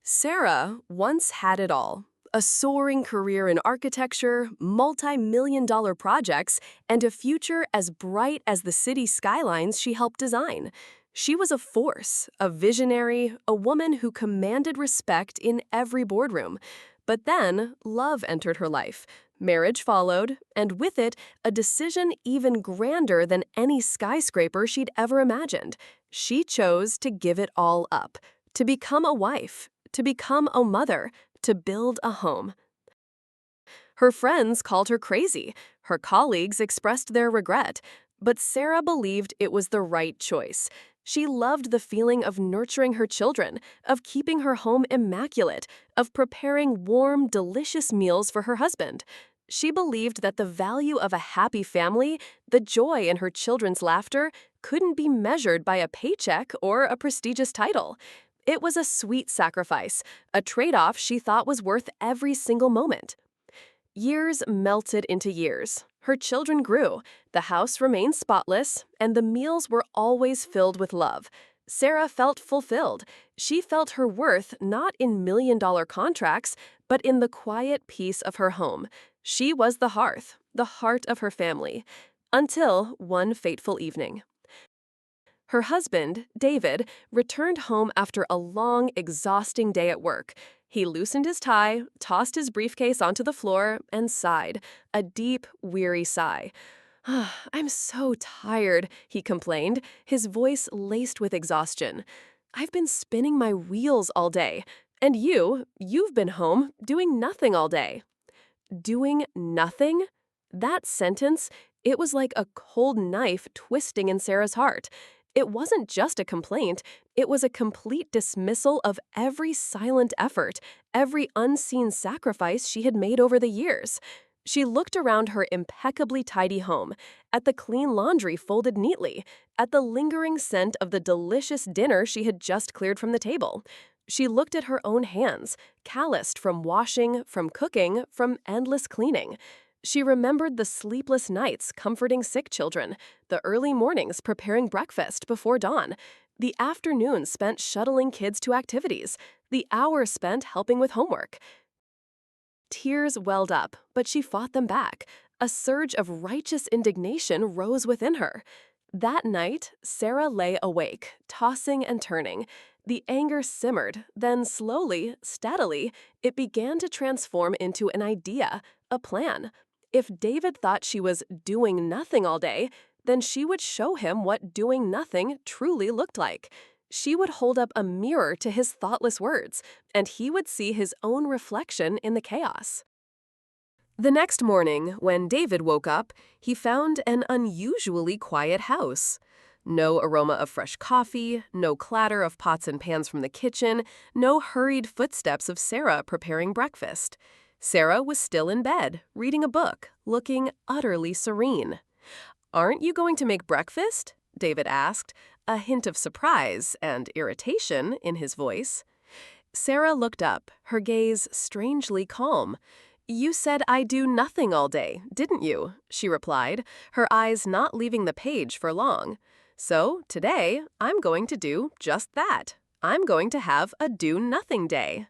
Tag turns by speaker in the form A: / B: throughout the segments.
A: Sarah once had it all. A soaring career in architecture, multi-million-dollar projects, and a future as bright as the city skylines she helped design. She was a force, a visionary, a woman who commanded respect in every boardroom. But then, love entered her life. Marriage followed, and with it, a decision even grander than any skyscraper she'd ever imagined. She chose to give it all up, to become a wife, to become a mother, to build a home. Her friends called her crazy. Her colleagues expressed their regret. But Sarah believed it was the right choice. She loved the feeling of nurturing her children, of keeping her home immaculate, of preparing warm, delicious meals for her husband. She believed that the value of a happy family, the joy in her children's laughter, couldn't be measured by a paycheck or a prestigious title. It was a sweet sacrifice, a trade-off she thought was worth every single moment. Years melted into years. Her children grew, the house remained spotless, and the meals were always filled with love. Sarah felt fulfilled. She felt her worth not in million-dollar contracts, but in the quiet peace of her home. She was the hearth, the heart of her family. Until one fateful evening. Her husband, David, returned home after a long, exhausting day at work. He loosened his tie, tossed his briefcase onto the floor, and sighed, a deep, weary sigh. "I'm so tired," he complained, his voice laced with exhaustion. "I've been spinning my wheels all day. And you've been home doing nothing all day." Doing nothing? That sentence, it was like a cold knife twisting in Sarah's heart. It wasn't just a complaint, it was a complete dismissal of every silent effort, every unseen sacrifice she had made over the years. She looked around her impeccably tidy home, at the clean laundry folded neatly, at the lingering scent of the delicious dinner she had just cleared from the table. She looked at her own hands, calloused from washing, from cooking, from endless cleaning. She remembered the sleepless nights comforting sick children, the early mornings preparing breakfast before dawn, the afternoons spent shuttling kids to activities, the hours spent helping with homework. Tears welled up, but she fought them back. A surge of righteous indignation rose within her. That night, Sarah lay awake, tossing and turning. The anger simmered, then slowly, steadily, it began to transform into an idea, a plan. If David thought she was doing nothing all day, then she would show him what doing nothing truly looked like. She would hold up a mirror to his thoughtless words, and he would see his own reflection in the chaos. The next morning, when David woke up, he found an unusually quiet house. No aroma of fresh coffee, no clatter of pots and pans from the kitchen, no hurried footsteps of Sarah preparing breakfast. Sarah was still in bed, reading a book, looking utterly serene. "Aren't you going to make breakfast?" David asked, a hint of surprise and irritation in his voice. Sarah looked up, her gaze strangely calm. "You said I do nothing all day, didn't you?" she replied, her eyes not leaving the page for long. "So, today, I'm going to do just that. I'm going to have a do-nothing day."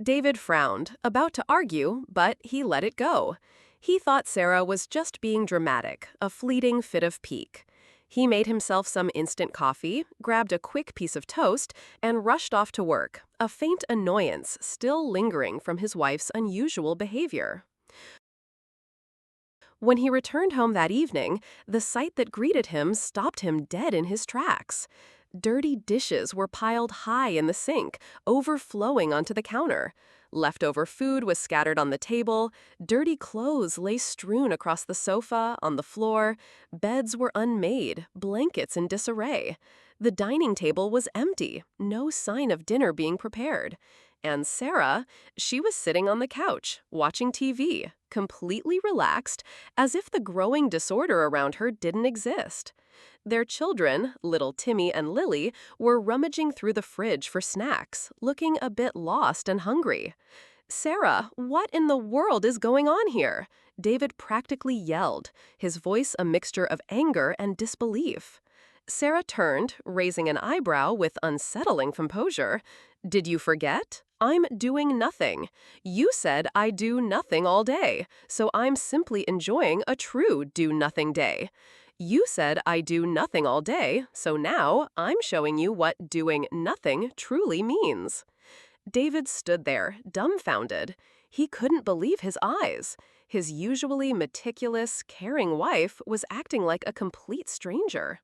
A: David frowned, about to argue, but he let it go. He thought Sarah was just being dramatic, a fleeting fit of pique. He made himself some instant coffee, grabbed a quick piece of toast, and rushed off to work, a faint annoyance still lingering from his wife's unusual behavior. When he returned home that evening, the sight that greeted him stopped him dead in his tracks. Dirty dishes were piled high in the sink, overflowing onto the counter. Leftover food was scattered on the table. Dirty clothes lay strewn across the sofa, on the floor. Beds were unmade, blankets in disarray. The dining table was empty, no sign of dinner being prepared. And Sarah, she was sitting on the couch, watching TV, completely relaxed, as if the growing disorder around her didn't exist. Their children, little Timmy and Lily, were rummaging through the fridge for snacks, looking a bit lost and hungry. "Sarah, what in the world is going on here?" David practically yelled, his voice a mixture of anger and disbelief. Sarah turned, raising an eyebrow with unsettling composure. "Did you forget? I'm doing nothing. You said I do nothing all day, so I'm simply enjoying a true do-nothing day. You said I do nothing all day, so now I'm showing you what doing nothing truly means." David stood there, dumbfounded. He couldn't believe his eyes. His usually meticulous, caring wife was acting like a complete stranger.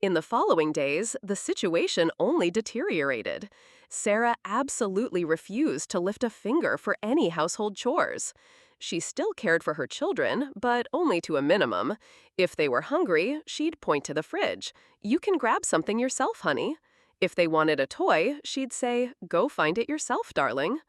A: In the following days, the situation only deteriorated. Sarah absolutely refused to lift a finger for any household chores. She still cared for her children, but only to a minimum. If they were hungry, she'd point to the fridge. "You can grab something yourself, honey." If they wanted a toy, she'd say, "Go find it yourself, darling."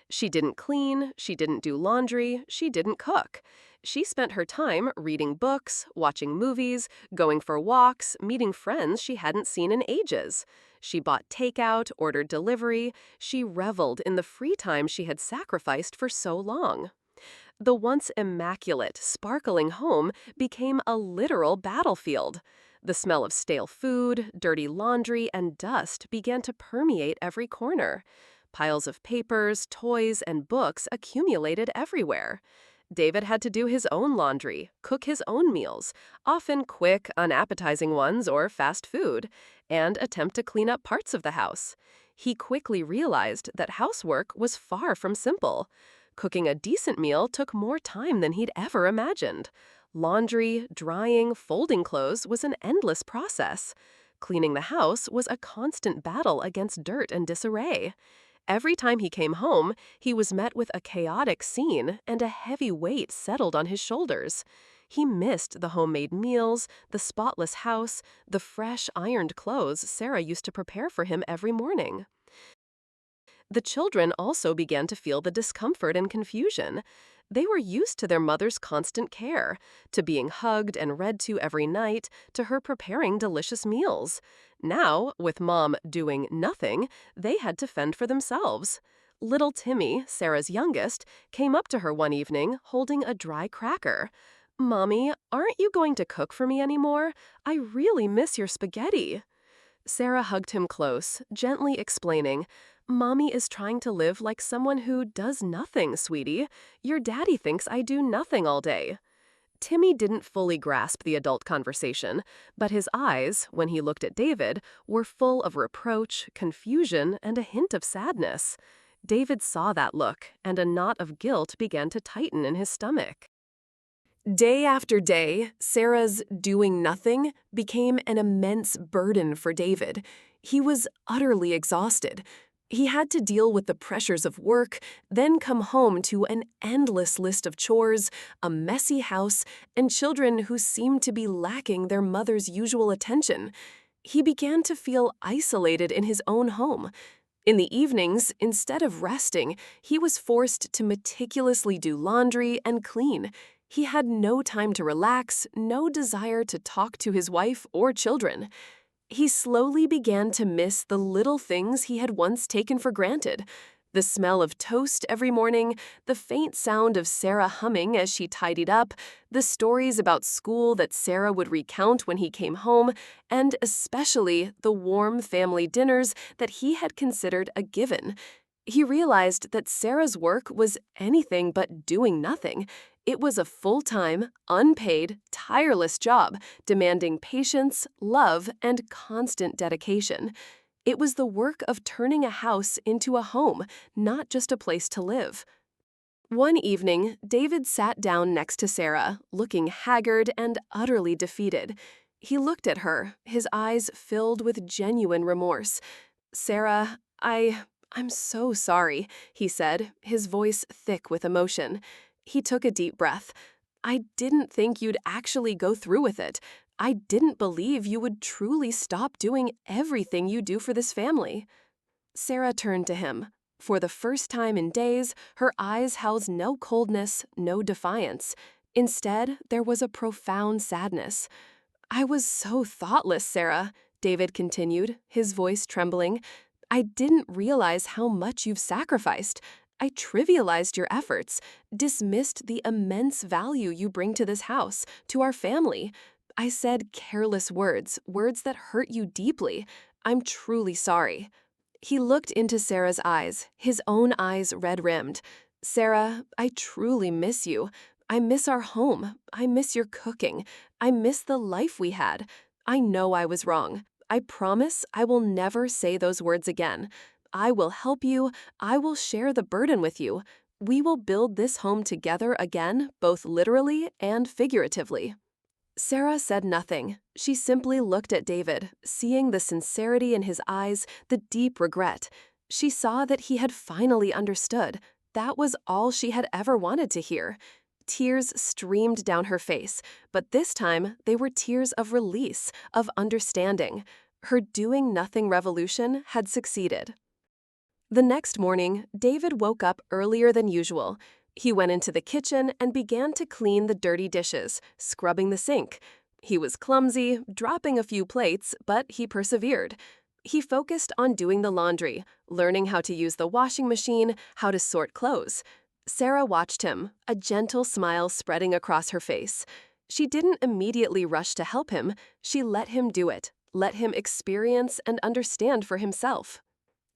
A: She didn't clean, she didn't do laundry, she didn't cook. She spent her time reading books, watching movies, going for walks, meeting friends she hadn't seen in ages. She bought takeout, ordered delivery. She reveled in the free time she had sacrificed for so long. The once immaculate, sparkling home became a literal battlefield. The smell of stale food, dirty laundry, and dust began to permeate every corner. Piles of papers, toys, and books accumulated everywhere. David had to do his own laundry, cook his own meals, often quick, unappetizing ones or fast food, and attempt to clean up parts of the house. He quickly realized that housework was far from simple. Cooking a decent meal took more time than he'd ever imagined. Laundry, drying, folding clothes was an endless process. Cleaning the house was a constant battle against dirt and disarray. Every time he came home, he was met with a chaotic scene and a heavy weight settled on his shoulders. He missed the homemade meals, the spotless house, the fresh, ironed clothes Sarah used to prepare for him every morning. The children also began to feel the discomfort and confusion. They were used to their mother's constant care, to being hugged and read to every night, to her preparing delicious meals. Now, with Mom doing nothing, they had to fend for themselves. Little Timmy, Sarah's youngest, came up to her one evening holding a dry cracker. "Mommy, aren't you going to cook for me anymore? I really miss your spaghetti." Sarah hugged him close, gently explaining, "Mommy is trying to live like someone who does nothing, sweetie. Your daddy thinks I do nothing all day." Timmy didn't fully grasp the adult conversation, but his eyes, when he looked at David, were full of reproach, confusion, and a hint of sadness. David saw that look, and a knot of guilt began to tighten in his stomach. Day after day, Sarah's doing nothing became an immense burden for David. He was utterly exhausted. He had to deal with the pressures of work, then come home to an endless list of chores, a messy house, and children who seemed to be lacking their mother's usual attention. He began to feel isolated in his own home. In the evenings, instead of resting, he was forced to meticulously do laundry and clean. He had no time to relax, no desire to talk to his wife or children. He slowly began to miss the little things he had once taken for granted. The smell of toast every morning, the faint sound of Sarah humming as she tidied up, the stories about school that Sarah would recount when he came home, and especially the warm family dinners that he had considered a given. He realized that Sarah's work was anything but doing nothing. It was a full-time, unpaid, tireless job, demanding patience, love, and constant dedication. It was the work of turning a house into a home, not just a place to live. One evening, David sat down next to Sarah, looking haggard and utterly defeated. He looked at her, his eyes filled with genuine remorse. "Sarah, I'm so sorry," he said, his voice thick with emotion. He took a deep breath. "I didn't think you'd actually go through with it. I didn't believe you would truly stop doing everything you do for this family." Sarah turned to him. For the first time in days, her eyes housed no coldness, no defiance. Instead, there was a profound sadness. "I was so thoughtless, Sarah," David continued, his voice trembling. "I didn't realize how much you've sacrificed. I trivialized your efforts, dismissed the immense value you bring to this house, to our family. I said careless words, words that hurt you deeply. I'm truly sorry." He looked into Sarah's eyes, his own eyes red-rimmed. "Sarah, I truly miss you. I miss our home. I miss your cooking. I miss the life we had. I know I was wrong. I promise I will never say those words again. I will help you. I will share the burden with you. We will build this home together again, both literally and figuratively." Sarah said nothing. She simply looked at David, seeing the sincerity in his eyes, the deep regret. She saw that he had finally understood. That was all she had ever wanted to hear. Tears streamed down her face, but this time they were tears of release, of understanding. Her doing nothing revolution had succeeded. The next morning, David woke up earlier than usual. He went into the kitchen and began to clean the dirty dishes, scrubbing the sink. He was clumsy, dropping a few plates, but he persevered. He focused on doing the laundry, learning how to use the washing machine, how to sort clothes. Sarah watched him, a gentle smile spreading across her face. She didn't immediately rush to help him. She let him do it, let him experience and understand for himself.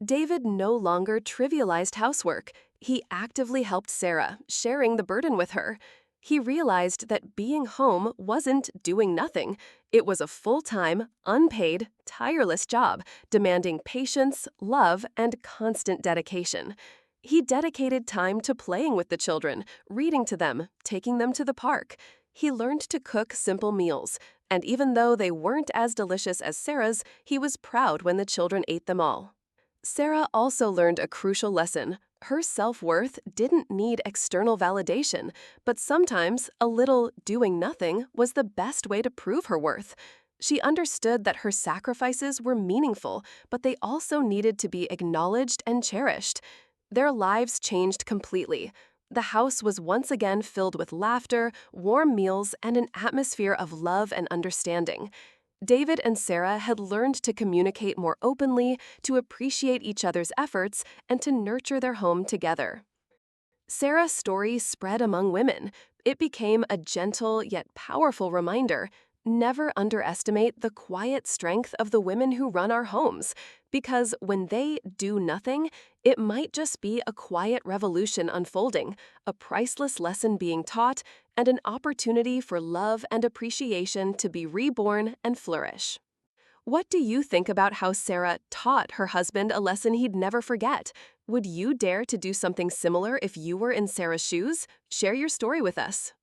A: David no longer trivialized housework. He actively helped Sarah, sharing the burden with her. He realized that being home wasn't doing nothing. It was a full-time, unpaid, tireless job, demanding patience, love, and constant dedication. He dedicated time to playing with the children, reading to them, taking them to the park. He learned to cook simple meals, and even though they weren't as delicious as Sarah's, he was proud when the children ate them all. Sarah also learned a crucial lesson. Her self-worth didn't need external validation, but sometimes a little doing nothing was the best way to prove her worth. She understood that her sacrifices were meaningful, but they also needed to be acknowledged and cherished. Their lives changed completely. The house was once again filled with laughter, warm meals, and an atmosphere of love and understanding. David and Sarah had learned to communicate more openly, to appreciate each other's efforts, and to nurture their home together. Sarah's story spread among women. It became a gentle yet powerful reminder. Never underestimate the quiet strength of the women who run our homes, because when they do nothing, it might just be a quiet revolution unfolding, a priceless lesson being taught, and an opportunity for love and appreciation to be reborn and flourish. What do you think about how Sarah taught her husband a lesson he'd never forget? Would you dare to do something similar if you were in Sarah's shoes? Share your story with us.